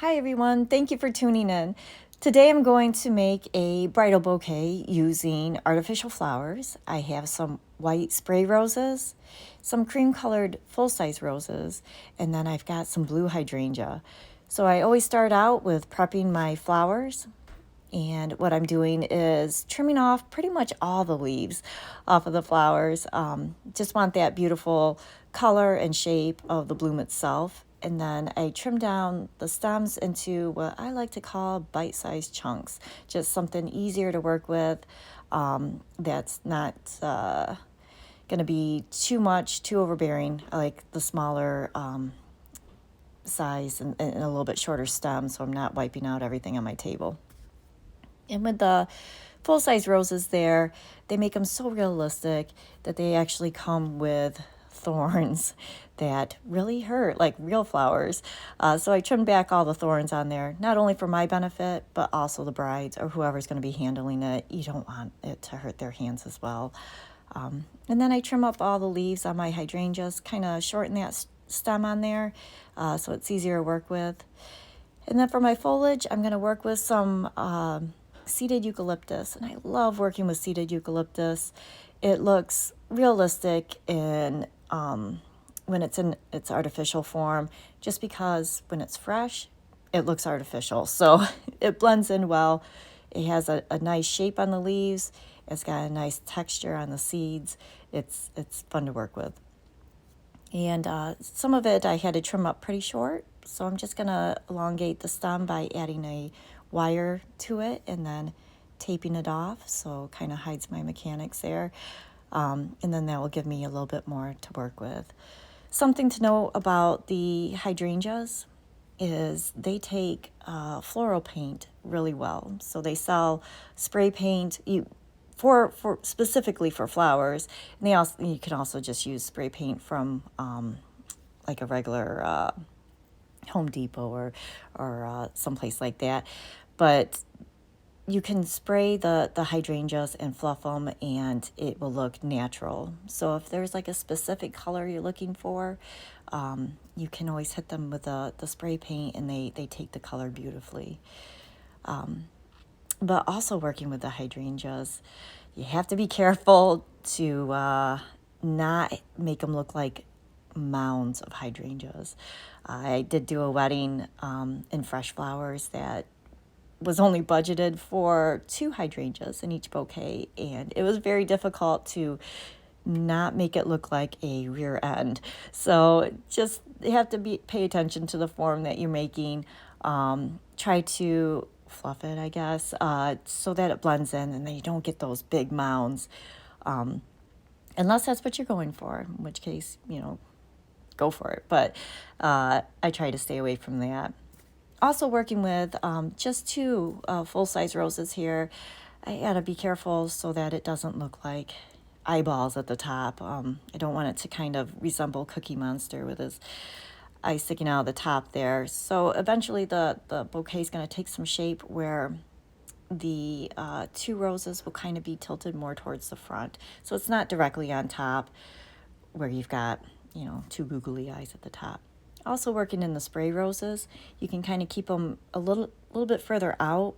Hi everyone, thank you for tuning in. Today I'm going to make a bridal bouquet using artificial flowers. I have some white spray roses, some cream colored full-size roses, and then I've got some blue hydrangea. So I always start out with prepping my flowers, and what I'm doing is trimming off pretty much all the leaves off of the flowers. Just want that beautiful color and shape of the bloom itself. And then I trim down the stems into what I like to call bite-sized chunks, just something easier to work with, that's not going to be too much, too overbearing. I like the smaller size and a little bit shorter stem, so I'm not wiping out everything on my table. And with the full-size roses there, they make them so realistic that they actually come with thorns that really hurt, like real flowers. So I trimmed back all the thorns on there, not only for my benefit, but also the bride's or whoever's going to be handling it. You don't want it to hurt their hands as well. And then I trim up all the leaves on my hydrangeas, kind of shorten that stem on there so it's easier to work with. And then for my foliage, I'm going to work with some seeded eucalyptus, and I love working with seeded eucalyptus. It looks realistic in when it's in its artificial form, just because when it's fresh, it looks artificial. So it blends in well. It has a nice shape on the leaves. It's got a nice texture on the seeds. It's fun to work with. And some of it I had to trim up pretty short, so I'm just going to elongate the stem by adding a wire to it and then taping it off, so it kind of hides my mechanics there. And then that will give me a little bit more to work with. Something to know about the hydrangeas is they take floral paint really well. So they sell spray paint for specifically for flowers, and you can also just use spray paint from like a regular Home Depot or someplace like that. But you can spray the hydrangeas and fluff them, and it will look natural. So if there's like a specific color you're looking for, you can always hit them with the spray paint, and they take the color beautifully. But also working with the hydrangeas, you have to be careful to not make them look like mounds of hydrangeas. I did do a wedding in fresh flowers that was only budgeted for 2 hydrangeas in each bouquet, and it was very difficult to not make it look like a rear end. So just you have to pay attention to the form that you're making. Try to fluff it, I guess, so that it blends in and then you don't get those big mounds, unless that's what you're going for, in which case, go for it. But I try to stay away from that. Also working with just 2 full-size roses here. I gotta be careful so that it doesn't look like eyeballs at the top. I don't want it to kind of resemble Cookie Monster with his eye sticking out of the top there. So eventually the bouquet is going to take some shape where the 2 roses will kind of be tilted more towards the front. So it's not directly on top where you've got, 2 googly eyes at the top. Also working in the spray roses, you can kind of keep them a little bit further out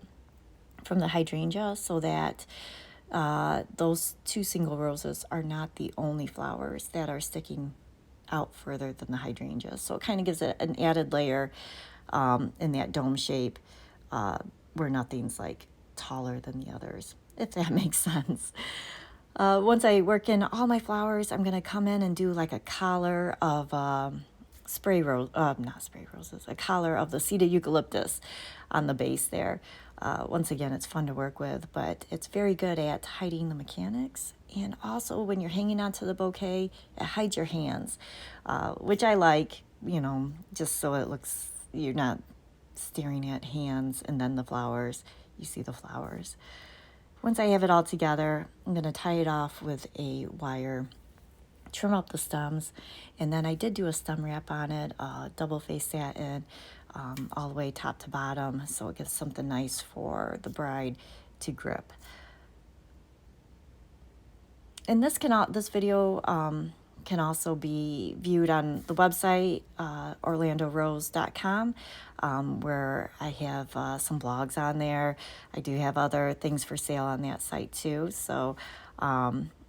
from the hydrangea so that those 2 single roses are not the only flowers that are sticking out further than the hydrangea. So it kind of gives it an added layer in that dome shape where nothing's like taller than the others, if that makes sense. Once I work in all my flowers, I'm going to come in and do like a collar of a collar of the seeded eucalyptus on the base there. Once again, it's fun to work with, but it's very good at hiding the mechanics. And also when you're hanging onto the bouquet, it hides your hands, which I like, just so it looks, you're not staring at hands and then the flowers, you see the flowers. Once I have it all together, I'm going to tie it off with a wire, trim up the stems, and then I did do a stem wrap on it, double face satin, all the way top to bottom, so it gives something nice for the bride to grip. And this video can also be viewed on the website, orlandorose.com, where I have some blogs on there. I do have other things for sale on that site too. So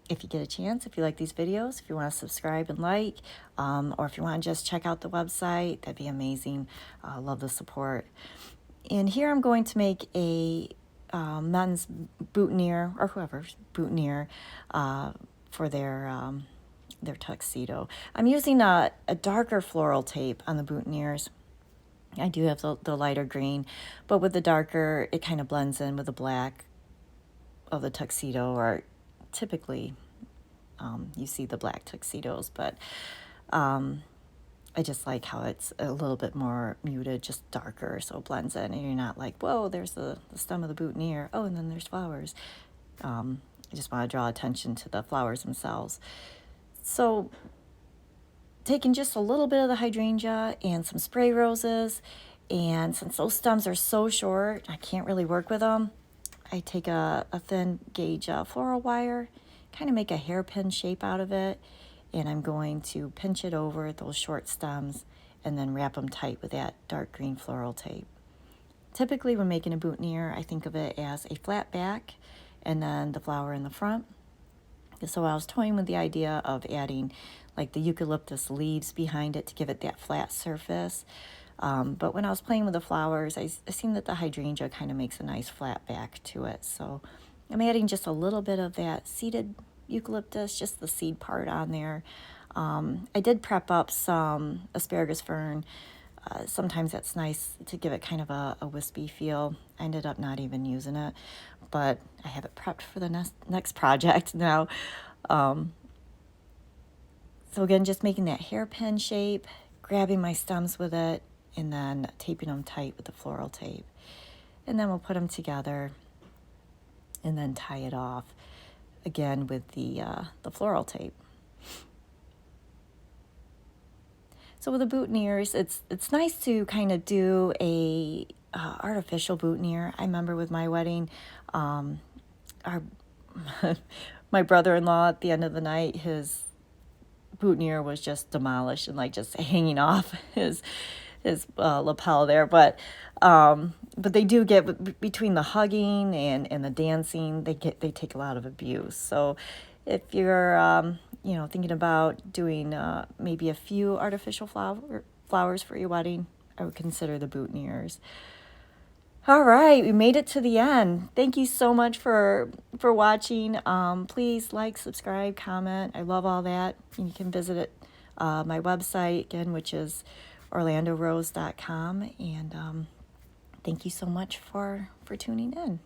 if you get a chance, if you like these videos, if you want to subscribe and like, or if you want to just check out the website, that'd be amazing. Love the support. And here I'm going to make a men's boutonniere, or whoever's boutonniere, for their tuxedo. I'm using a darker floral tape on the boutonnieres. I do have the lighter green, but with the darker, it kind of blends in with the black of the tuxedo, or typically you see the black tuxedos, but I just like how it's a little bit more muted, just darker, so it blends in, and you're not like, whoa, there's the stem of the boutonniere. Oh, and then there's flowers. I just want to draw attention to the flowers themselves. So taking just a little bit of the hydrangea and some spray roses, and since those stems are so short, I can't really work with them, I take a thin gauge floral wire, kind of make a hairpin shape out of it, and I'm going to pinch it over those short stems and then wrap them tight with that dark green floral tape. Typically when making a boutonniere, I think of it as a flat back and then the flower in the front. So I was toying with the idea of adding like the eucalyptus leaves behind it to give it that flat surface. But when I was playing with the flowers, I seen that the hydrangea kind of makes a nice flat back to it. So I'm adding just a little bit of that seeded eucalyptus, just the seed part on there. I did prep up some asparagus fern. Sometimes that's nice to give it kind of a wispy feel. I ended up not even using it, but I have it prepped for the next project now. So again, just making that hairpin shape, grabbing my stems with it, and then taping them tight with the floral tape. And then we'll put them together and then tie it off again with the floral tape. So with the boutonnieres, it's nice to kind of do a artificial boutonniere. I remember with my wedding, my brother-in-law at the end of the night, his boutonniere was just demolished and like just hanging off his lapel there. But they do get, between the hugging and the dancing, they take a lot of abuse. So if you're thinking about doing maybe a few artificial flowers for your wedding, I would consider the boutonnieres. All right, we made it to the end. Thank you so much for watching. Please like, subscribe, comment. I love all that. You can visit it, my website again, which is orlandorose.com. And thank you so much for tuning in.